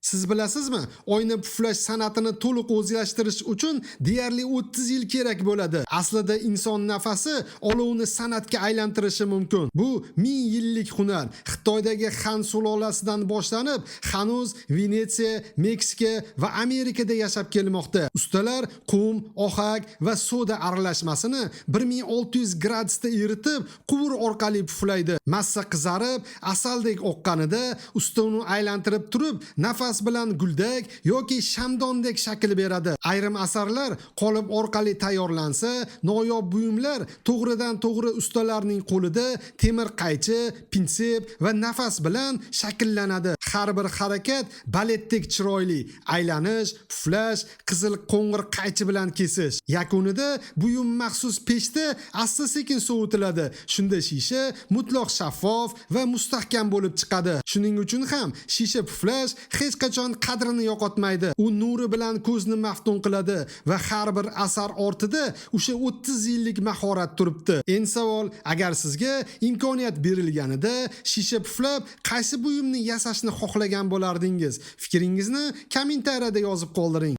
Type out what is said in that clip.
Siz bilasizmi, oyna puflash san'atini to'liq o'zlashtirish uchun deyarli 30 yil kerak bo'ladi. Aslida inson nafasi olovni san'atga aylantirishi mumkin. Bu 1000 yillik hunar. Xitoydagi Han sulolasidan boshlanib, hanuz Venetsiya, Meksika va Amerikada yashab kelmoqda. Ustalar qum, ohak va soda aralashmasini 1600 gradusda eritib, quvur orqali puflaydi. Massa qizarib, asaldek oqqanida usta uni aylantirib turib, nafas bilan guldak yoki shamdondek shakl beradi. Ayrim asarlar qolip orqali tayyorlansa, noyob buyumlar to'g'ridan to'g'ri ustalarning qo'lida temir qaychi, pinsep va nafas bilan shakllanadi. Har bir harakat baletdek chiroyli, aylanish, puflash, qizil qo'ng'ir qaychi bilan kesish. Yakunida buyum maxsus pechda asta-sekin sovitiladi. Shunda shisha mutlaq shaffof va mustahkam bo'lib chiqadi. Shuning uchun ham shisha puflash hech qachon qadrini yo'qotmaydi. U nuri bilan ko'zni maftun qiladi va har bir asar ortida o'sha 30 yillik mahorat turibdi. Endi savol, agar sizga imkoniyat berilganida shisha puflab qaysi buyumni yasashni xohlagan bo'lardingiz? Fikringizni kommentariyada yozib qoldiring.